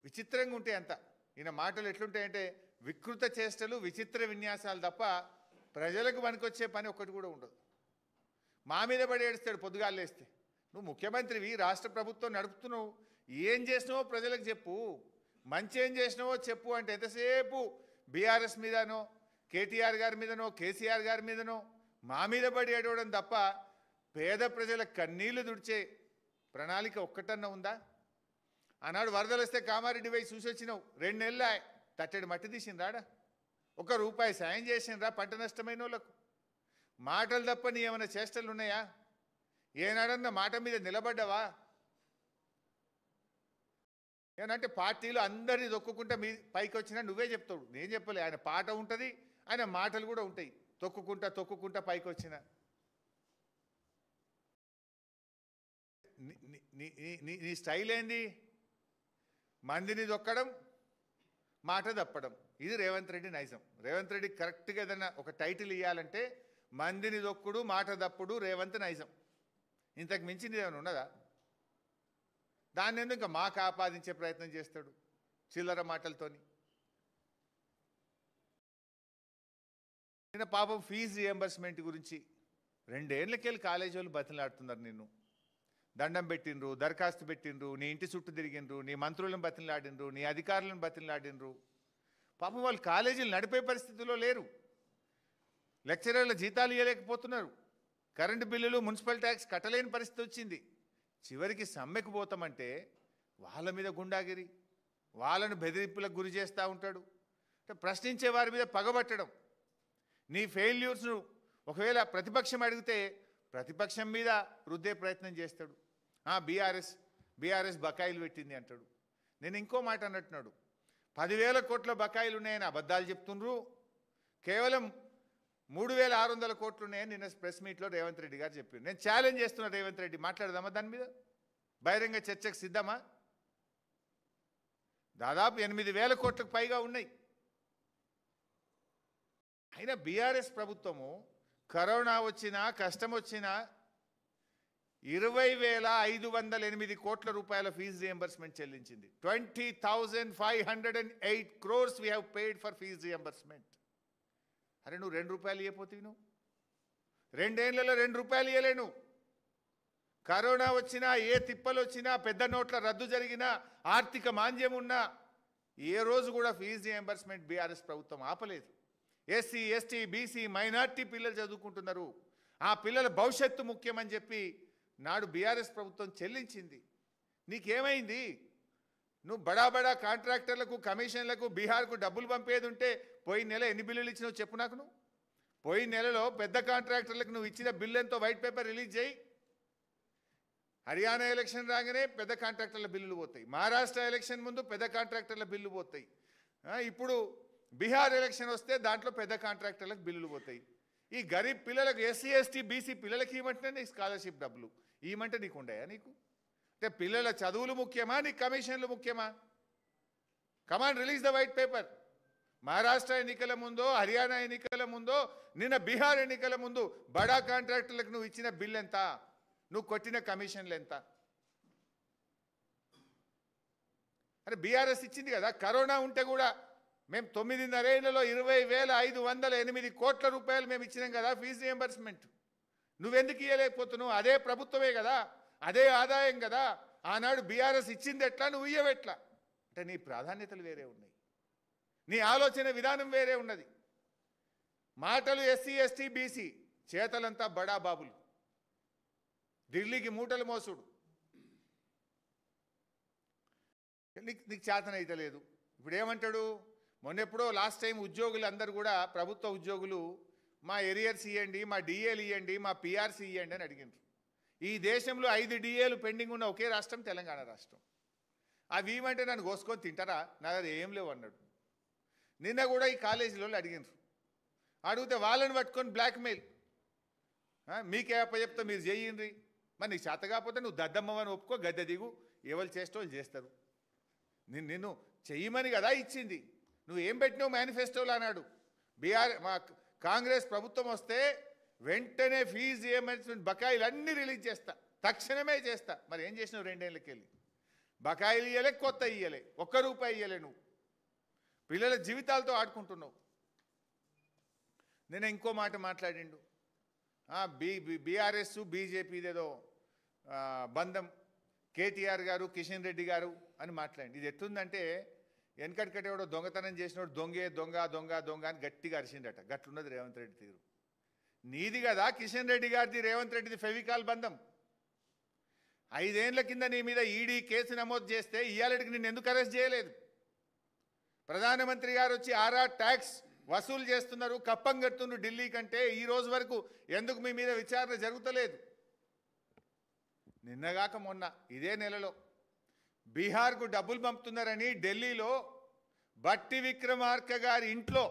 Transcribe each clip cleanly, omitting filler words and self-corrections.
విచిత్రంగా ఉంటాయి అంత. ఈయన మాటలు ఎట్లుంటాయంటే వికృత చేష్టలు, విచిత్ర విన్యాసాలు తప్ప ప్రజలకు పనికొచ్చే పని ఒక్కటి కూడా ఉండదు. మా మీద పడి ఏడుస్తాడు పొద్దుగాలు లేస్తే. నువ్వు ముఖ్యమంత్రివి, రాష్ట్ర ప్రభుత్వం నడుపుతున్నావు, ఏం చేసినావో ప్రజలకు చెప్పు, మంచి ఏం చేసినావో చెప్పు అంటే ఎంతసేపు బీఆర్ఎస్ మీదనో, కేటీఆర్ గారి మీదనో, కేసీఆర్ గారి మీదనో మా మీద పడి ఏడవడం తప్ప పేద ప్రజల కన్నీళ్లు దుడిచే ప్రణాళిక ఒక్కటన్నా ఉందా? ఆనాడు వరదలు వస్తే కామారెడ్డి పోయి చూసి వచ్చినావు, 2 నెలలు తట్టెడు మట్టి తీసిండ్రాడా? ₹1 సాయం చేసిండ్రా పంట నష్టమైన వాళ్ళకు? మాటలు తప్ప నీ ఏమైనా చేష్టలు ఉన్నాయా? ఏనాడన్నా మాట మీద నిలబడ్డావా? ఏనంటే పార్టీలు అందరినీ దొక్కుకుంటా మీ పైకి వచ్చినా నువ్వే చెప్తాడు, నేను చెప్పలే. ఆయన పాట ఉంటుంది, ఆయన మాటలు కూడా ఉంటాయి. తొక్కుకుంటా పైకి వచ్చిన నీ స్టైల్ ఏంది? మందిని దొక్కడం, మాట తప్పడం. ఇది రేవంత్ రెడ్డి నైజం. రేవంత్ రెడ్డి కరెక్ట్గా ఏదన్నా ఒక టైటిల్ ఇవ్వాలంటే మందిని దొక్కుడు, మాట తప్పుడు రేవంత్ నైజం. ఇంతకు మించింది ఏమైనా ఉన్నదా? దాన్ని ఎందుకు ఇంకా మాకు ఆపాదించే ప్రయత్నం చేస్తాడు చిల్లర మాటలతోని. నిన్న పాపం ఫీజు రియంబర్స్మెంట్ గురించి 2 ఏళ్ళకెళ్ళి కాలేజీ వాళ్ళు బతిలాడుతున్నారు. నిన్ను దండం పెట్టిండ్రు, దరఖాస్తు పెట్టిండ్రు, నీ ఇంటి చుట్టూ తిరిగిండ్రు, నీ మంత్రులను బతిలాడిండ్రు, నీ అధికారులను బతిలాడిండ్రు. పాపం వాళ్ళు కాలేజీలు నడిపే పరిస్థితిలో లేరు. లెక్చరర్ల జీతాలు ఇవ్వలేకపోతున్నారు. కరెంటు బిల్లులు, మున్సిపల్ ట్యాక్స్ కట్టలేని పరిస్థితి వచ్చింది. చివరికి సమ్మెకు పోతామంటే వాళ్ళ మీద గుండాగిరి, వాళ్ళను బెదిరింపులకు గురి చేస్తూ ఉంటాడు. అంటే ప్రశ్నించే వారి మీద పగబట్టడం. నీ ఫెయిల్యూర్స్ను ఒకవేళ ప్రతిపక్షం అడిగితే ప్రతిపక్షం మీద రుద్దే ప్రయత్నం చేస్తాడు. బీఆర్ఎస్ బకాయిలు పెట్టింది అంటాడు. నేను ఇంకో మాట అన్నట్టున్నాడు, 10,000 కోట్ల బకాయిలు ఉన్నాయని అబద్ధాలు చెప్తుండ్రు, కేవలం 3,600 కోట్లు ఉన్నాయని నిన్న ప్రెస్ మీట్లో రేవంత్ రెడ్డి గారు చెప్పారు. నేను ఛాలెంజ్ చేస్తున్నా, రేవంత్ రెడ్డి మాట్లాడదామా దాని మీద? బహిరంగ చర్చకు సిద్ధమా? దాదాపు 8,000 కోట్లకు పైగా ఉన్నాయి. అయినా బీఆర్ఎస్ ప్రభుత్వము కరోనా వచ్చినా, కష్టం వచ్చినా 20,508 కోట్ల రూపాయల fee reimbursement చెల్లించింది. 20,508 crores we have paid for fees reimbursement. అరే నువ్వు ₹2 ఇవ్వపోతే నువ్వు 2 ఏళ్లలో ₹2 ఇవ్వలేను. కరోనా వచ్చినా, ఏ తిప్పలు వచ్చినా, పెద్ద నోట్ల రద్దు జరిగినా, ఆర్థిక మాంద్యం ఉన్నా ఏ రోజు కూడా ఫీజు రియంబర్స్మెంట్ బీఆర్ఎస్ ప్రభుత్వం ఆపలేదు. ఎస్సీ, ఎస్టీ, బీసీ, మైనార్టీ పిల్లలు చదువుకుంటున్నారు. ఆ పిల్లల భవిష్యత్తు ముఖ్యమని చెప్పి నాడు బీఆర్ఎస్ ప్రభుత్వం చెల్లించింది. నీకేమైంది? నువ్వు బడా కాంట్రాక్టర్లకు, కమిషన్లకు, బీహార్కు డబ్బులు పంపేది ఉంటే పోయిన నెల ఎన్ని బిల్లులు ఇచ్చినావు చెప్పు నాకు. నువ్వు పోయిన నెలలో పెద్ద కాంట్రాక్టర్లకు నువ్వు ఇచ్చిన బిల్లు ఎంతో వైట్ పేపర్ రిలీజ్ చేయి. హర్యానా ఎలక్షన్ రాగానే పెద్ద కాంట్రాక్టర్ల బిల్లులు పోతాయి, మహారాష్ట్ర ఎలక్షన్ ముందు పెద్ద కాంట్రాక్టర్ల బిల్లు పోతాయి, ఇప్పుడు బీహార్ ఎలక్షన్ వస్తే దాంట్లో పెద్ద కాంట్రాక్టర్లకు బిల్లులు పోతాయి. ఈ గరీబ్ పిల్లలకు, ఎస్సీ, ఎస్టీ, బీసీ పిల్లలకి ఇవ్వమంటే నీకు స్కాలర్షిప్ డబ్బులు ఇవ్వమంటే నీకు ఉండయా? నీకు అంటే పిల్లల చదువులు ముఖ్యమా, నీకు కమిషన్లు ముఖ్యమా? Come on release the white paper. Maharashtra ఎన్నికల ముందో, హర్యానా ఎన్నికల ముందో, నిన్న బీహార్ ఎన్నికల ముందు బడా కాంట్రాక్టర్లకు నువ్వు ఇచ్చిన బిల్ ఎంత, నువ్వు కొట్టిన కమిషన్లు ఎంత? అరే బీఆర్ఎస్ ఇచ్చింది కదా. కరోనా ఉంటే కూడా మేము 9.5 ఏళ్లలో 20,508 కోట్ల రూపాయలు మేము ఇచ్చినాం కదా ఫీజు రియంబర్స్మెంట్. నువ్వెందుకు ఇవ్వలేకపోతున్నావు? అదే ప్రభుత్వమే కదా, అదే ఆదాయం కదా. ఆనాడు బీఆర్ఎస్ ఇచ్చింది ఎట్లా, నువ్వు ఇయ్యవెట్లా? అంటే నీ ప్రాధాన్యతలు వేరే ఉన్నాయి, నీ ఆలోచన విధానం వేరే ఉన్నది. మాటలు ఎస్సీ, ఎస్టీ, బీసీ, చేతలంతా బడా బాబులు, ఢిల్లీకి మూటలు మోసుడు. నీకు చేతన అయితే లేదు. ఇప్పుడు ఏమంటాడు? మొన్నెప్పుడో లాస్ట్ టైం ఉద్యోగులు అందరూ కూడా, ప్రభుత్వ ఉద్యోగులు, మా ఎరియర్స్ ఇవ్వండి, మా డిఏలు ఇవ్వండి, మా పిఆర్సీ ఇవ్వండి అని అడిగినారు. ఈ దేశంలో 5 డిఏలు పెండింగ్ ఉన్న ఒకే రాష్ట్రం తెలంగాణ రాష్ట్రం. అవి ఇవ్వమంటే నన్ను కోసుకొని తింటారా? నా దగ్గర ఏం లేవు అన్నాడు. నిన్న కూడా ఈ కాలేజీలో అడిగినారు. అడిగితే వాళ్ళని పట్టుకొని బ్లాక్మెయిల్, మీకే అప్పచెప్తా మీరు చేయండి, మరి నీకు చేత కాకపోతే నువ్వు దద్దమ్మని ఒప్పుకో, గద్దె దిగు, ఎవరు చేస్తే వాళ్ళు చేస్తారు. నిన్ను చెయ్యమని కదా ఇచ్చింది. నువ్వు ఏం పెట్టినావు మేనిఫెస్టోలో అన్నాడు. మా కాంగ్రెస్ ప్రభుత్వం వస్తే వెంటనే ఫీజు రియంబర్స్మెంట్ బకాయిలు అన్నీ రిలీజ్ చేస్తా, తక్షణమే చేస్తా. మరి ఏం చేసినావు? 2 ఏళ్ళకి వెళ్ళి బకాయిలు ఇయ్యలే, కొత్త ఇయ్యలే, ఒక్క రూపాయి ఇయ్యలే. నువ్వు పిల్లల జీవితాలతో ఆడుకుంటున్నావు. నేను ఇంకో మాట మాట్లాడిండు, బీఆర్ఎస్ బీజేపీదేదో బంధం, కేటీఆర్ గారు కిషన్ రెడ్డి గారు అని మాట్లాడి. ఇది ఎట్లుందంటే వెనకటికటే కూడా దొంగతనం చేసినోడు దొంగే దొంగ దొంగ దొంగ అని గట్టిగా అరిచిండట. గట్లున్నది రేవంత్ రెడ్డి తీరు. నీది కదా కిషన్ రెడ్డి గారిది, రేవంత్ రెడ్డిది ఫెవికాల్ బంధం. 5 ఏళ్ల కింద నీ మీద ఈడీ కేసు నమోదు చేస్తే ఇయ్యాలటికి నిన్ను ఎందుకు అరెస్ట్ చేయలేదు? ప్రధానమంత్రి గారు వచ్చి ఆరా ట్యాక్స్ వసూలు చేస్తున్నారు, కప్పం కడుతున్నారు ఢిల్లీ కంటే, ఈ రోజు వరకు ఎందుకు మీ మీద విచారణ జరుగుతలేదు? నిన్నగాక మొన్న ఇదే నెలలో బీహార్కు డబ్బులు పంపుతున్నారని ఢిల్లీలో బట్టి విక్రమార్క గారి ఇంట్లో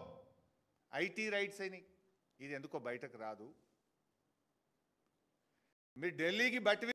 ఐటీ రైట్స్ అయినాయి. ఇది ఎందుకో బయటకు రాదు. మీరు ఢిల్లీకి బట్టి